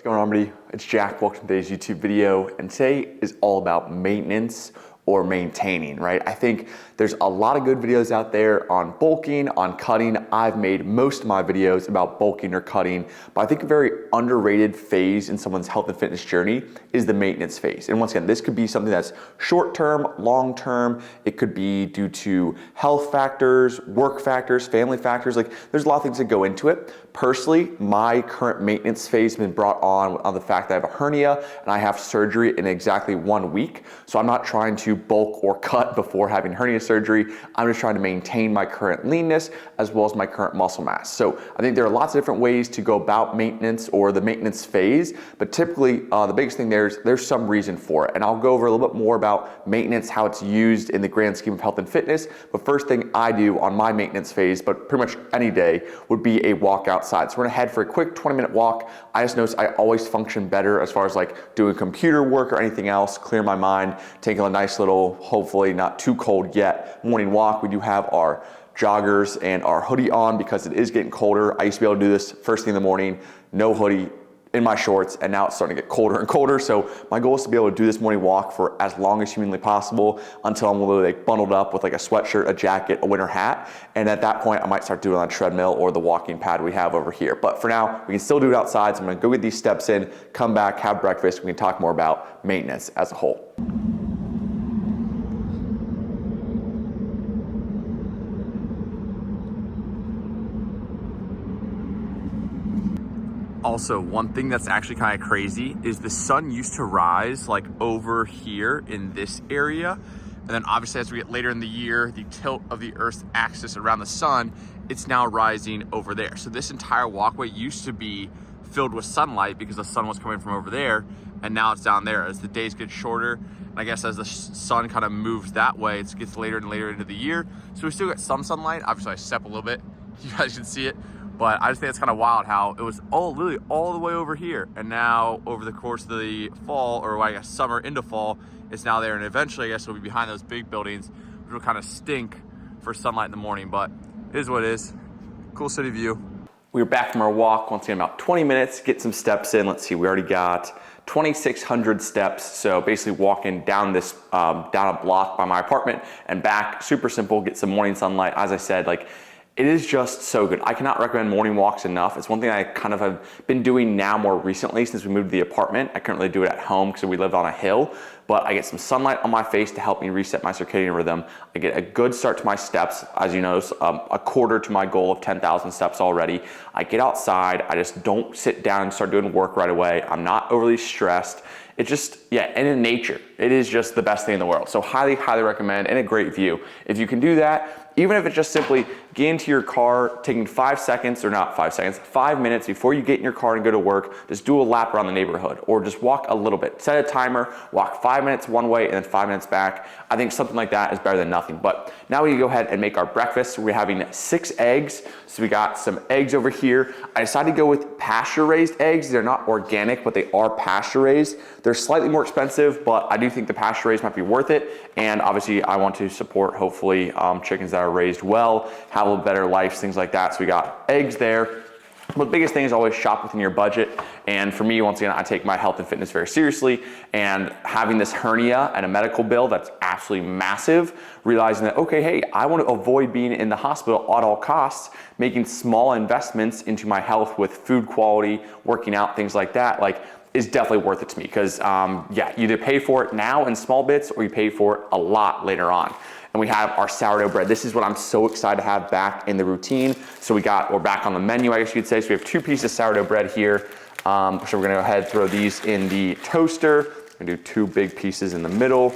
What's going on, everybody? It's Jack. Welcome to today's YouTube video, and today is all about maintenance or maintaining, right? I think there's a lot of good videos out there on bulking, on cutting. I've made most of my videos about bulking or cutting, but I think a very underrated phase in someone's health and fitness journey is the maintenance phase. And once again, this could be something that's short-term, long-term. It could be due to health factors, work factors, family factors. Like, there's a lot of things that go into it. Personally, my current maintenance phase has been brought on the fact that I have a hernia and I have surgery in exactly 1 week. So I'm not trying to bulk or cut before having hernia surgery. I'm just trying to maintain my current leanness as well as my current muscle mass. So I think there are lots of different ways to go about maintenance or the maintenance phase, but typically the biggest thing there's some reason for it. And I'll go over a little bit more about maintenance, how it's used in the grand scheme of health and fitness. But first thing I do on my maintenance phase, but pretty much any day, would be a walk outside. So we're gonna head for a quick 20-minute walk. I just noticed I always function better as far as like doing computer work or anything else, clear my mind, taking a nice little, hopefully not too cold yet, morning walk. We do have our joggers and our hoodie on because it is getting colder. I used to be able to do this first thing in the morning, no hoodie, in my shorts, and now it's starting to get colder and colder. So my goal is to be able to do this morning walk for as long as humanly possible until I'm literally like bundled up with like a sweatshirt, a jacket, a winter hat. And at that point, I might start doing it on a treadmill or the walking pad we have over here. But for now, we can still do it outside. So I'm gonna go get these steps in, come back, have breakfast. We can talk more about maintenance as a whole. Also, one thing that's actually kind of crazy is the sun used to rise like over here in this area. And then obviously as we get later in the year, the tilt of the Earth's axis around the sun, it's now rising over there. So this entire walkway used to be filled with sunlight because the sun was coming from over there. And now it's down there as the days get shorter. And I guess as the sun kind of moves that way, it gets later and later into the year. So we still get some sunlight. Obviously I step a little bit, you guys can see it. But I just think it's kind of wild how it was literally all the way over here. And now over the course of the fall, or I guess summer into fall, it's now there. And eventually I guess it'll be behind those big buildings, which will kind of stink for sunlight in the morning, but it is what it is. Cool city view. We were back from our walk, once again, about 20 minutes, get some steps in. Let's see, we already got 2,600 steps. So basically walking down this, down a block by my apartment and back, super simple, get some morning sunlight. As I said, like, it is just so good. I cannot recommend morning walks enough. It's one thing I kind of have been doing now more recently since we moved to the apartment. I couldn't really do it at home because we live on a hill, but I get some sunlight on my face to help me reset my circadian rhythm. I get a good start to my steps. As you notice, a quarter to my goal of 10,000 steps already. I get outside. I just don't sit down and start doing work right away. I'm not overly stressed. It just, yeah, and in nature, it is just the best thing in the world. So highly, highly recommend, and a great view. If you can do that, even if it's just simply get into your car, taking 5 seconds, or not 5 seconds, 5 minutes before you get in your car and go to work, just do a lap around the neighborhood, or just walk a little bit. Set a timer, walk 5 minutes one way and then 5 minutes back. I think something like that is better than nothing. But now we can go ahead and make our breakfast. We're having 6 eggs. So we got some eggs over here. I decided to go with pasture-raised eggs. They're not organic, but they are pasture-raised. They're slightly more expensive, but I do think the pasture-raised might be worth it. And obviously I want to support, hopefully, chickens that are raised well, have a little better lives, things like that. So we got eggs there. But the biggest thing is always shop within your budget. And for me, once again, I take my health and fitness very seriously. And having this hernia and a medical bill that's absolutely massive, realizing that, okay, hey, I want to avoid being in the hospital at all costs, making small investments into my health with food quality, working out, things like that, like, is definitely worth it to me. Because yeah, you either pay for it now in small bits or you pay for it a lot later on. And we have our sourdough bread. This is what I'm so excited to have back in the routine. So we're back on the menu, I guess you could say. So we have 2 pieces of sourdough bread here. So we're gonna go ahead and throw these in the toaster. We're gonna do 2 big pieces in the middle.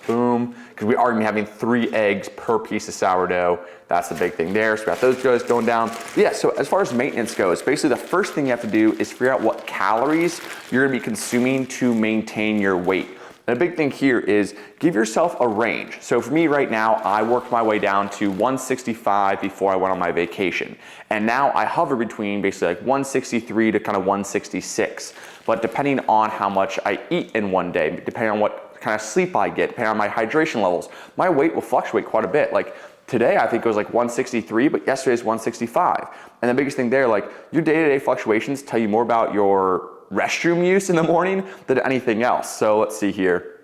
Boom. Because we are gonna be having 3 eggs per piece of sourdough. That's the big thing there. So we got those guys going down. But yeah, so as far as maintenance goes, basically the first thing you have to do is figure out what calories you're gonna be consuming to maintain your weight. And a big thing here is give yourself a range. So for me right now, I worked my way down to 165 before I went on my vacation. And now I hover between basically like 163 to kind of 166. But depending on how much I eat in one day, depending on what kind of sleep I get, depending on my hydration levels, my weight will fluctuate quite a bit. Like today I think it was like 163, but yesterday's 165. And the biggest thing there, like your day-to-day fluctuations tell you more about your restroom use in the morning than anything else. So let's see here.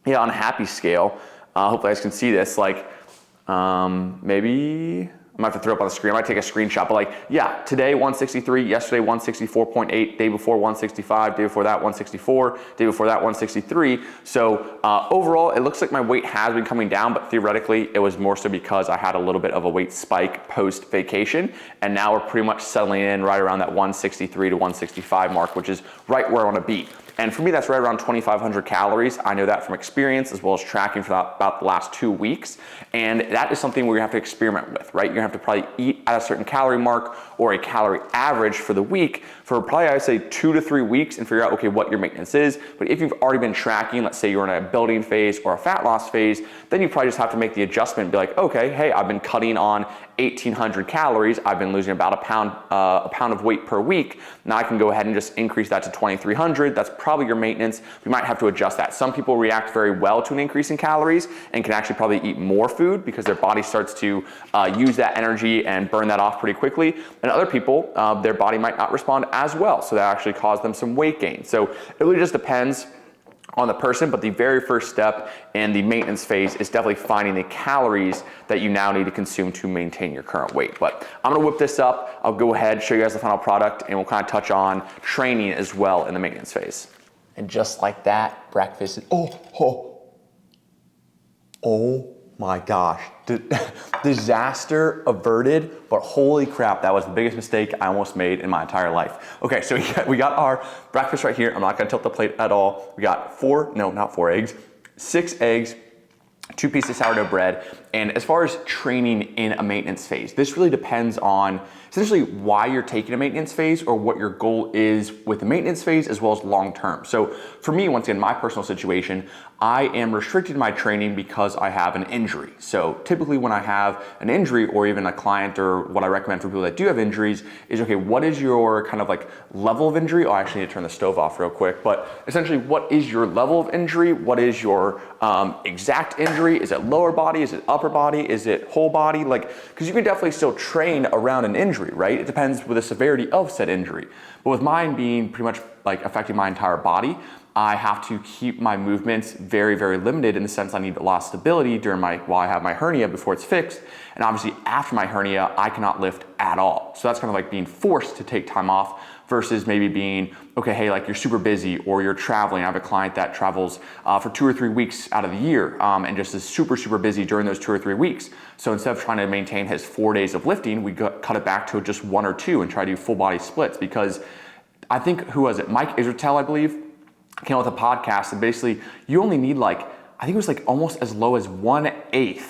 Yeah, on a happy scale, hopefully you guys can see this, like maybe, I might have to throw up on the screen. I might take a screenshot, but like, yeah, today 163, yesterday 164.8, day before 165, day before that 164, day before that 163. So overall, it looks like my weight has been coming down, but theoretically, it was more so because I had a little bit of a weight spike post vacation, and now we're pretty much settling in right around that 163 to 165 mark, which is right where I want to be. And for me, that's right around 2,500 calories. I know that from experience as well as tracking for about the last 2 weeks. And that is something we're gonna have to experiment with, right? You're gonna have to probably eat at a certain calorie mark or a calorie average for the week for probably, I would say, 2 to 3 weeks and figure out, okay, what your maintenance is. But if you've already been tracking, let's say you're in a building phase or a fat loss phase, then you probably just have to make the adjustment and be like, okay, hey, I've been cutting on 1,800 calories. I've been losing about a pound of weight per week. Now I can go ahead and just increase that to 2,300. That's probably your maintenance. We might have to adjust that. Some people react very well to an increase in calories and can actually probably eat more food because their body starts to use that energy and burn that off pretty quickly. And other people, their body might not respond as well. So that actually caused them some weight gain. So it really just depends on the person, but the very first step in the maintenance phase is definitely finding the calories that you now need to consume to maintain your current weight. But I'm gonna whip this up. I'll go ahead, show you guys the final product, and we'll kind of touch on training as well in the maintenance phase. And just like that, breakfast is, oh my gosh. Disaster averted, but holy crap, that was the biggest mistake I almost made in my entire life. Okay, so we got our breakfast right here. I'm not gonna tilt the plate at all. We got 6 eggs, 2 pieces of sourdough bread. And as far as training in a maintenance phase, this really depends on essentially why you're taking a maintenance phase or what your goal is with the maintenance phase as well as long term. So for me, once again, my personal situation, I am restricted in my training because I have an injury. So typically when I have an injury or even a client, or what I recommend for people that do have injuries is, okay, what is your kind of like level of injury? Oh, I actually need to turn the stove off real quick, but essentially what is your level of injury? What is your exact injury? Is it lower body? Is it upper body? Is it whole body? Like, because you can definitely still train around an injury, right? It depends with the severity of said injury. But with mine being pretty much like affecting my entire body, I have to keep my movements very, very limited in the sense I need a lot of stability while I have my hernia before it's fixed. And obviously after my hernia, I cannot lift at all. So that's kind of like being forced to take time off versus maybe being, okay, hey, like you're super busy or you're traveling. I have a client that travels for 2 or 3 weeks out of the year and just is super, super busy during those 2 or 3 weeks. So instead of trying to maintain his 4 days of lifting, we cut it back to just 1 or 2 and try to do full body splits, because I think, who was it? Mike Israetel, I believe, came out with a podcast, and basically you only need like, I think it was like almost as low as 1/8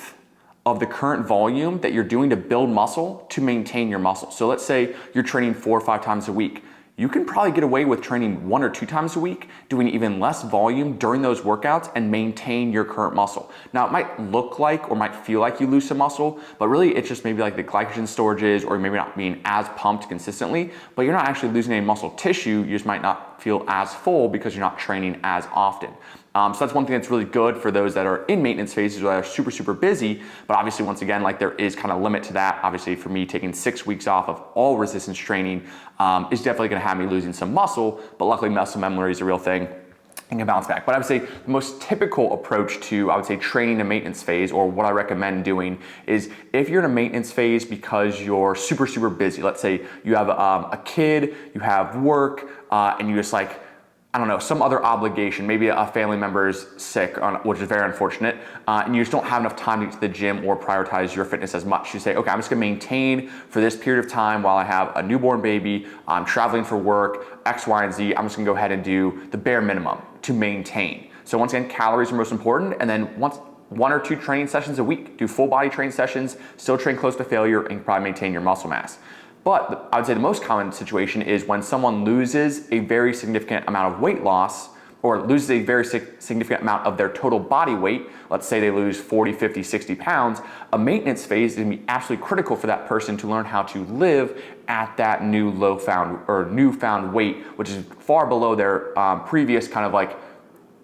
of the current volume that you're doing to build muscle to maintain your muscle. So let's say you're training 4 or 5 times a week. You can probably get away with training 1 or 2 times a week, doing even less volume during those workouts and maintain your current muscle. Now it might look like or might feel like you lose some muscle, but really it's just maybe like the glycogen storages or maybe not being as pumped consistently, but you're not actually losing any muscle tissue. You just might not feel as full because you're not training as often. So that's one thing that's really good for those that are in maintenance phases or that are super, super busy. But obviously, once again, like there is kind of limit to that. Obviously, for me, taking 6 weeks off of all resistance training is definitely going to have me losing some muscle. But luckily, muscle memory is a real thing and can bounce back. But I would say the most typical approach to, I would say, training a maintenance phase, or what I recommend doing, is if you're in a maintenance phase because you're super, super busy. Let's say you have a kid, you have work, and you just like, I don't know, some other obligation, maybe a family member is sick, which is very unfortunate, and you just don't have enough time to get to the gym or prioritize your fitness as much. You say, okay, I'm just gonna maintain for this period of time while I have a newborn baby, I'm traveling for work, X, Y, and Z, I'm just gonna go ahead and do the bare minimum to maintain. So once again, calories are most important, and then 1 or 2 training sessions a week, do full body training sessions, still train close to failure, and probably maintain your muscle mass. But I would say the most common situation is when someone loses a very significant amount of weight loss, or loses a very significant amount of their total body weight. Let's say they lose 40, 50, 60 pounds. A maintenance phase is gonna be absolutely critical for that person to learn how to live at that newfound weight, which is far below their previous kind of like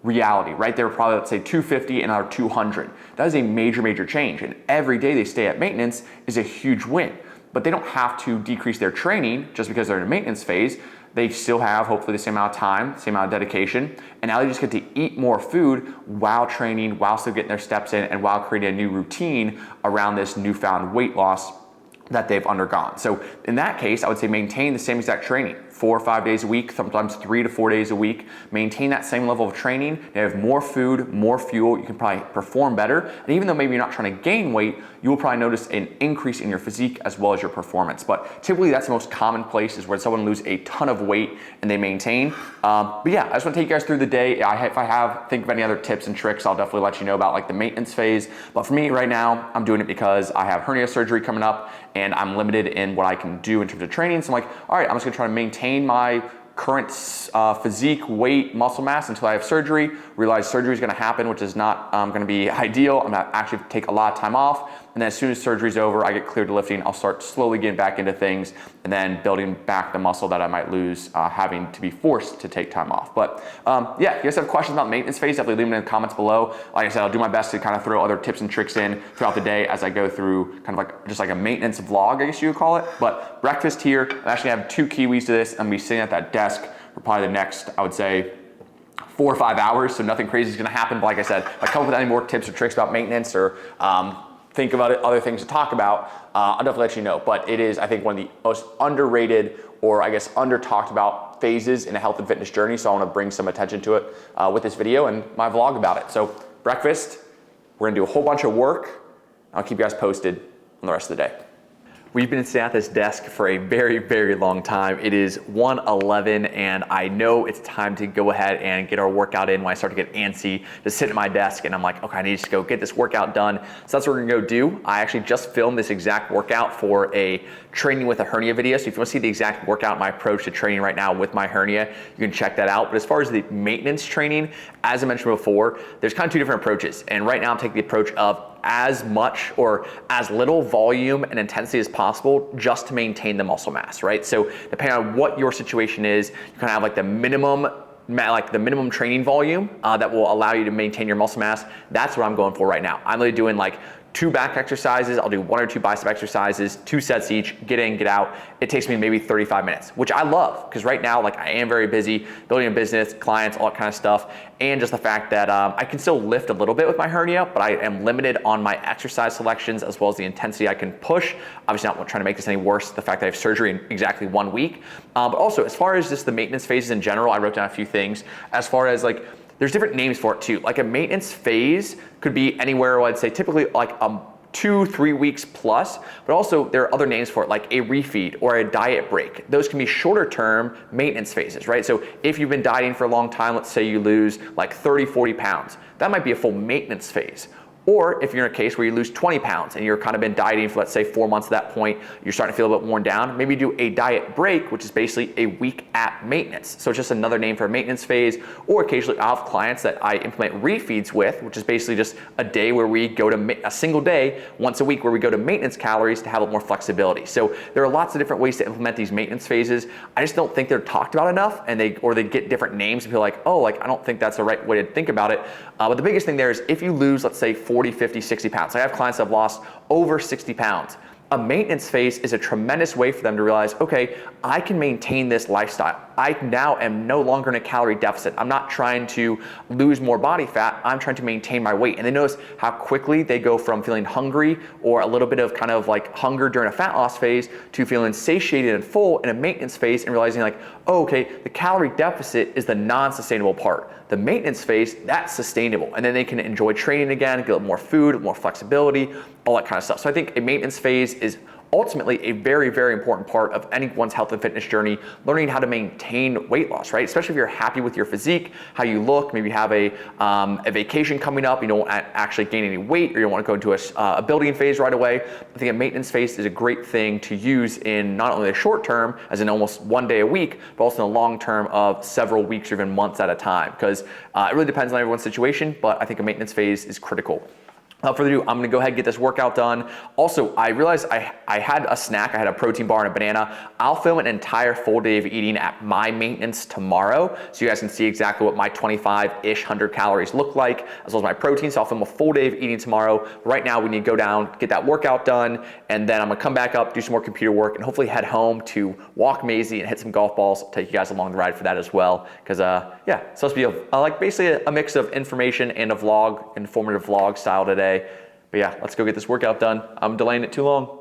reality, right? They were probably, let's say 250 and now 200. That is a major, major change. And every day they stay at maintenance is a huge win. But they don't have to decrease their training just because they're in a maintenance phase. They still have hopefully the same amount of time, same amount of dedication, and now they just get to eat more food while training, while still getting their steps in, and while creating a new routine around this newfound weight loss that they've undergone. So in that case, I would say maintain the same exact training, 4 or 5 days a week, sometimes 3 to 4 days a week. Maintain that same level of training. You have more food, more fuel, you can probably perform better. And even though maybe you're not trying to gain weight, you will probably notice an increase in your physique as well as your performance. But typically that's the most common place, is where someone loses a ton of weight and they maintain. But yeah, I just want to take you guys through the day. If I think of any other tips and tricks, I'll definitely let you know about like the maintenance phase. But for me right now, I'm doing it because I have hernia surgery coming up and I'm limited in what I can do in terms of training. So I'm like, all right, I'm just gonna try to maintain my current physique, weight, muscle mass until I have surgery. Realize surgery is gonna happen, which is not gonna be ideal. I'm gonna actually take a lot of time off. And then as soon as surgery's over, I get cleared to lifting, I'll start slowly getting back into things and then building back the muscle that I might lose having to be forced to take time off. But yeah, if you guys have questions about maintenance phase, definitely leave them in the comments below. Like I said, I'll do my best to kind of throw other tips and tricks in throughout the day as I go through kind of like just like a maintenance vlog, I guess you would call it. But breakfast here, I actually have 2 kiwis to this. I'm gonna be sitting at that desk for probably the next, I would say, 4 or 5 hours, so nothing crazy is gonna happen. But like I said, if I come up with any more tips or tricks about maintenance or think about other things to talk about, I'll definitely let you know. But it is, I think, one of the most underrated, or I guess under talked about phases in a health and fitness journey. So I wanna bring some attention to it with this video and my vlog about it. So breakfast, we're gonna do a whole bunch of work. I'll keep you guys posted on the rest of the day. We've been sitting at this desk for a very, very long time. It is 1:11 and I know it's time to go ahead and get our workout in when I start to get antsy to sit at my desk and I'm like, okay, I need to go get this workout done. So that's what we're gonna go do. I actually just filmed this exact workout for a training with a hernia video. So if you wanna see the exact workout, my approach to training right now with my hernia, you can check that out. But as far as the maintenance training, as I mentioned before, there's kind of 2 different approaches. And right now I'm taking the approach of as much or as little volume and intensity as possible just to maintain the muscle mass, right? So depending on what your situation is, you kind of have like the minimum training volume that will allow you to maintain your muscle mass. That's what I'm going for right now. I'm really doing like 2 back exercises. I'll do 1 or 2 bicep exercises, 2 sets each, get in, get out. It takes me maybe 35 minutes, which I love because right now, like I am very busy building a business, clients, all that kind of stuff. And just the fact that I can still lift a little bit with my hernia, but I am limited on my exercise selections as well as the intensity I can push. Obviously not trying to make this any worse, the fact that I have surgery in exactly 1 week. But also as far as just the maintenance phases in general, I wrote down a few things as far as like, there's different names for it too. Like a maintenance phase could be anywhere, I'd say typically like 2-3 weeks plus, but also there are other names for it like a refeed or a diet break. Those can be shorter term maintenance phases, right? So if you've been dieting for a long time, let's say you lose like 30-40 pounds, that might be a full maintenance phase. Or if you're in a case where you lose 20 pounds and you're kind of been dieting for, let's say, 4 months at that point, you're starting to feel a bit worn down, maybe do a diet break, which is basically a week at maintenance. So it's just another name for a maintenance phase. Or occasionally I have clients that I implement refeeds with, which is basically just a day where we go to a single day, once a week, where we go to maintenance calories to have a little more flexibility. So there are lots of different ways to implement these maintenance phases. I just don't think they're talked about enough, and they get different names and feel like, oh, like I don't think that's the right way to think about it. But the biggest thing there is if you lose, let's say 40, 50, 60 pounds. I have clients that have lost over 60 pounds. A maintenance phase is a tremendous way for them to realize, okay, I can maintain this lifestyle. I now am no longer in a calorie deficit. I'm not trying to lose more body fat. I'm trying to maintain my weight. And they notice how quickly they go from feeling hungry or a little bit of kind of like hunger during a fat loss phase to feeling satiated and full in a maintenance phase and realizing like, oh, okay, the calorie deficit is the non-sustainable part. The maintenance phase, that's sustainable. And then they can enjoy training again, get more food, more flexibility, all that kind of stuff. So I think a maintenance phase is ultimately a very, very important part of anyone's health and fitness journey, learning how to maintain weight loss, right? Especially if you're happy with your physique, how you look, maybe you have a vacation coming up, you don't actually gain any weight, or you want to go into a building phase right away. I think a maintenance phase is a great thing to use in not only the short term, as in almost 1 day a week, but also in the long term of several weeks or even months at a time, because it really depends on everyone's situation, but I think a maintenance phase is critical. Without further ado, I'm gonna go ahead and get this workout done. Also, I realized I had a snack. I had a protein bar and a banana. I'll film an entire full day of eating at my maintenance tomorrow, so you guys can see exactly what my 25-ish 100 calories look like, as well as my protein. So I'll film a full day of eating tomorrow. Right now, we need to go down, get that workout done, and then I'm gonna come back up, do some more computer work, and hopefully head home to walk Maisie and hit some golf balls. Take you guys along the ride for that as well, because yeah, it's supposed to be like basically a mix of information and a vlog, informative vlog style today. But yeah, let's go get this workout done. I'm delaying it too long.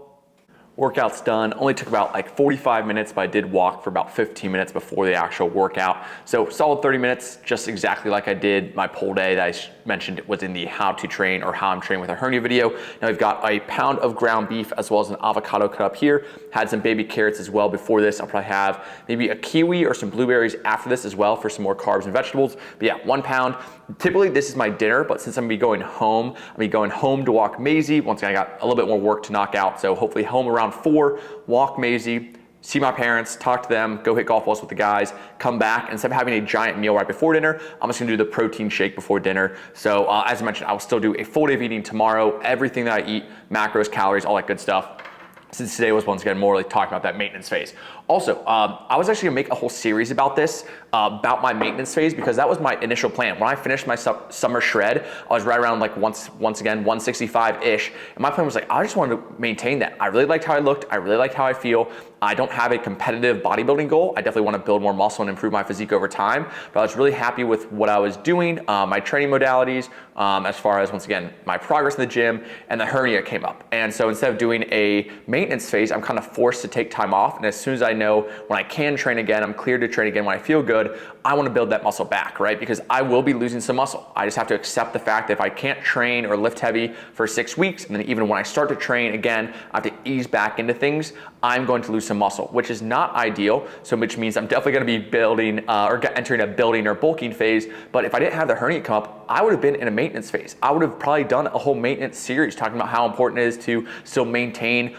Workout's done. Only took about like 45 minutes, but I did walk for about 15 minutes before the actual workout. So solid 30 minutes, just exactly like I did my pull day that I mentioned was in the how to train or how I'm training with a hernia video. Now we've got a pound of ground beef as well as an avocado cut up here. Had some baby carrots as well before this. I'll probably have maybe a kiwi or some blueberries after this as well for some more carbs and vegetables. But yeah, 1 pound. Typically this is my dinner, but since I'm gonna be going home, to walk Maisie. Once again, I got a little bit more work to knock out. So hopefully home around 4, walk Maisie, see my parents, talk to them, go hit golf balls with the guys, come back, and instead of having a giant meal right before dinner, I'm just gonna do the protein shake before dinner. So as I mentioned, I will still do a full day of eating tomorrow. Everything that I eat, macros, calories, all that good stuff. Since today was once again more like talking about that maintenance phase. Also, I was actually gonna make a whole series about this, about my maintenance phase, because that was my initial plan. When I finished my summer shred, I was right around like once again 165-ish, and my plan was like, I just wanted to maintain that. I really liked how I looked, I really liked how I feel. I don't have a competitive bodybuilding goal. I definitely want to build more muscle and improve my physique over time, but I was really happy with what I was doing, my training modalities, as far as, once again, my progress in the gym, and the hernia came up. And so instead of doing a maintenance phase, I'm kind of forced to take time off, and as soon as I know when I can train again, I'm cleared to train again, when I feel good, I want to build that muscle back, right? Because I will be losing some muscle. I just have to accept the fact that if I can't train or lift heavy for 6 weeks, and then even when I start to train again, I have to ease back into things, I'm going to lose some muscle, which is not ideal. So which means I'm definitely going to be building or entering a building or bulking phase. But if I didn't have the hernia come up, I would have been in a maintenance phase. I would have probably done a whole maintenance series talking about how important it is to still maintain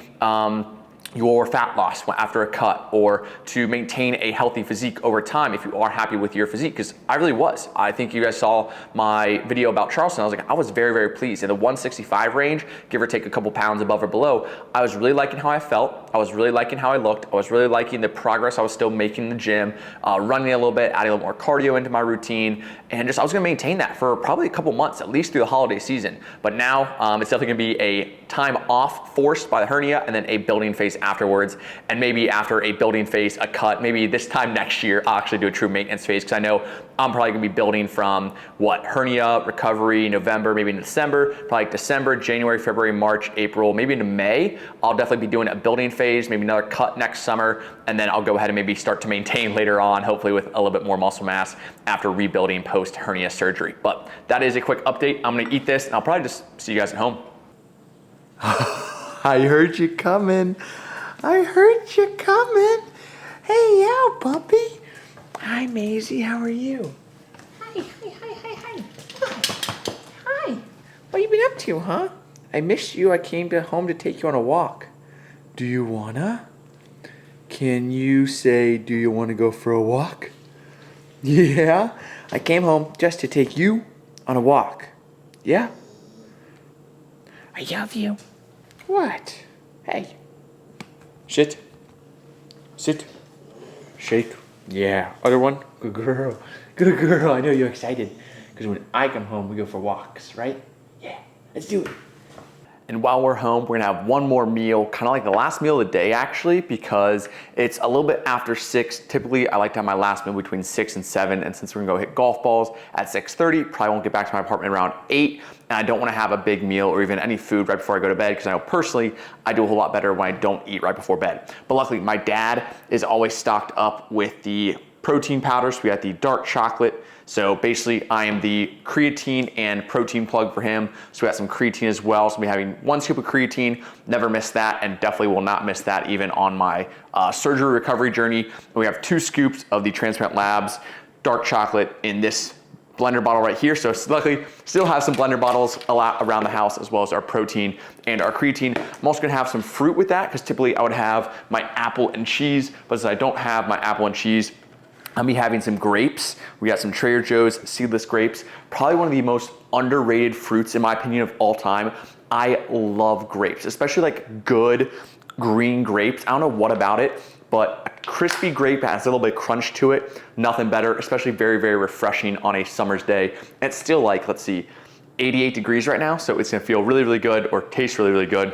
your fat loss after a cut, or to maintain a healthy physique over time if you are happy with your physique, because I really was. I think you guys saw my video about Charleston. I was like, I was very, very pleased. In the 165 range, give or take a couple pounds above or below, I was really liking how I felt. I was really liking how I looked. I was really liking the progress I was still making in the gym, running a little bit, adding a little more cardio into my routine, and just I was gonna maintain that for probably a couple months, at least through the holiday season. But now it's definitely gonna be a time off forced by the hernia, and then a building phase afterwards, and maybe after a building phase, a cut. Maybe this time next year I'll actually do a true maintenance phase, because I know I'm probably gonna be building from hernia recovery November, maybe in December, probably December, January, February, March, April, maybe into May. I'll definitely be doing a building phase, maybe another cut next summer, and then I'll go ahead and maybe start to maintain later on, hopefully with a little bit more muscle mass after rebuilding post hernia surgery. But that is a quick update. I'm gonna eat this, and I'll probably just see you guys at home. I heard you coming. I heard you coming. Hey, yeah, puppy. Hi, Maisie. How are you? Hi. Hi. What you been up to, huh? I missed you. I came home to take you on a walk. Do you wanna? Can you say, do you want to go for a walk? Yeah. I came home just to take you on a walk. Yeah? I love you. What? Hey. Sit. Sit. Shake. Yeah. Other one. Good girl. Good girl. I know you're excited. Because when I come home, we go for walks, right? Yeah. Let's do it. And while we're home, we're gonna have one more meal, kind of like the last meal of the day actually, because it's a little bit after 6. Typically, I like to have my last meal between 6 and 7, and since we're gonna go hit golf balls at 6:30, probably won't get back to my apartment around 8, and I don't wanna have a big meal or even any food right before I go to bed, because I know personally, I do a whole lot better when I don't eat right before bed. But luckily, my dad is always stocked up with the protein powders. We got the dark chocolate. So basically, I am the creatine and protein plug for him. So we got some creatine as well. So we'll be having 1 scoop of creatine, never miss that, and definitely will not miss that even on my surgery recovery journey. And we have 2 scoops of the Transplant Labs dark chocolate in this blender bottle right here. So luckily, still have some blender bottles a lot around the house, as well as our protein and our creatine. I'm also gonna have some fruit with that, because typically I would have my apple and cheese, but since I don't have my apple and cheese, I'll be having some grapes. We got some Trader Joe's seedless grapes. Probably one of the most underrated fruits in my opinion of all time. I love grapes, especially like good green grapes. I don't know what about it, but a crispy grape has a little bit of crunch to it. Nothing better, especially very, very refreshing on a summer's day. And it's still like, let's see, 88 degrees right now. So it's gonna feel really, really good or taste really, really good.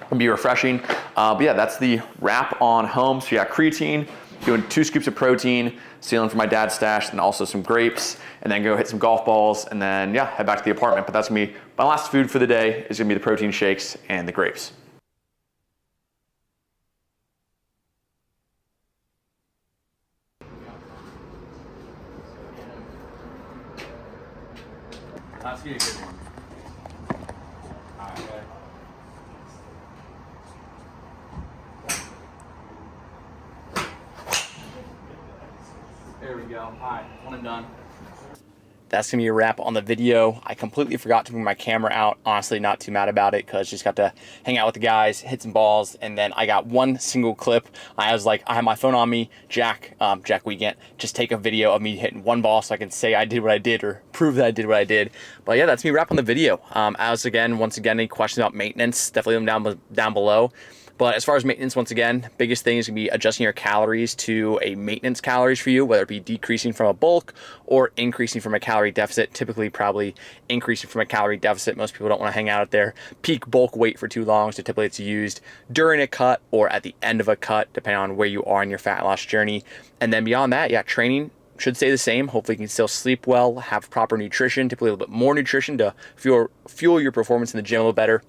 It'll be refreshing. But yeah, that's the wrap on home. So you got creatine, doing 2 scoops of protein, stealing from my dad's stash, and also some grapes, and then go hit some golf balls, and then yeah, head back to the apartment. But that's gonna be my last food for the day is gonna be the protein shakes and the grapes. That's gonna be a good one. There we go. All right, one and done. That's gonna be a wrap on the video. I completely forgot to bring my camera out. Honestly, not too mad about it because just got to hang out with the guys, hit some balls, and then I got one single clip. I was like, I have my phone on me. Jack Weekend, just take a video of me hitting one ball so I can say I did what I did or prove that I did what I did. But yeah, that's me wrap on the video. Once again, any questions about maintenance, definitely leave them down below. But as far as maintenance, once again, biggest thing is going to be adjusting your calories to a maintenance calories for you, whether it be decreasing from a bulk or increasing from a calorie deficit. Typically, probably increasing from a calorie deficit. Most people don't want to hang out at their peak bulk weight for too long, so typically it's used during a cut or at the end of a cut, depending on where you are in your fat loss journey. And then beyond that, yeah, training should stay the same. Hopefully you can still sleep well, have proper nutrition, typically a little bit more nutrition to fuel your performance in the gym a little better.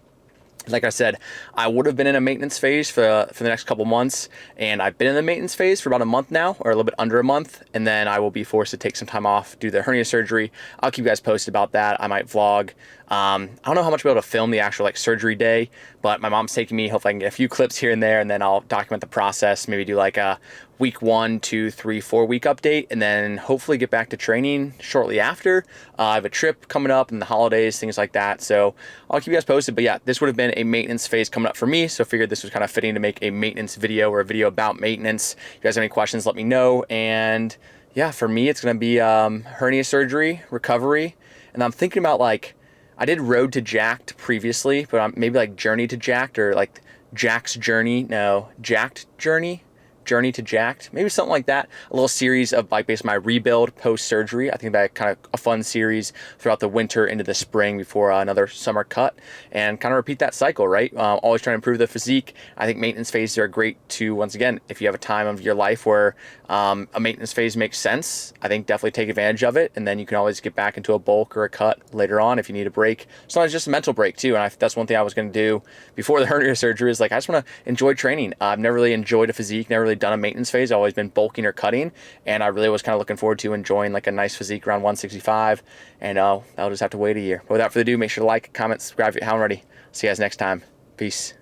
Like I said, I would have been in a maintenance phase for the next couple months, and I've been in the maintenance phase for about a month now, or a little bit under a month, and then I will be forced to take some time off due to the hernia surgery. I'll keep you guys posted about that. I might vlog. I don't know how much I'll be able to film the actual like surgery day, but my mom's taking me. Hopefully I can get a few clips here and there, and then I'll document the process, maybe do like a week 1, 2, 3, 4 week update, and then hopefully get back to training shortly after. I have a trip coming up in the holidays, things like that. So I'll keep you guys posted. But yeah, this would have been a maintenance phase coming up for me. So I figured this was kind of fitting to make a maintenance video or a video about maintenance. If you guys have any questions, let me know. And yeah, for me, it's going to be hernia surgery, recovery. And I'm thinking about like, I did Road to Jacked previously, but maybe like Journey to Jacked or like Jack's Journey. No, Jacked Journey. Journey to Jacked, maybe something like that. A little series of like basically my rebuild post-surgery. I think that kind of a fun series throughout the winter into the spring before another summer cut, and kind of repeat that cycle, right? Always trying to improve the physique. I think maintenance phases are great to, once again, if you have a time of your life where a maintenance phase makes sense, I think definitely take advantage of it, and then you can always get back into a bulk or a cut later on if you need a break. Sometimes just a mental break too, and that's one thing I was going to do before the hernia surgery is like I just want to enjoy training. I've never really enjoyed a physique, never really done a maintenance phase. I've always been bulking or cutting, and I really was kind of looking forward to enjoying like a nice physique around 165, and I'll just have to wait a year. But without further ado, make sure to like, comment, subscribe if you haven't already. See you guys next time. Peace.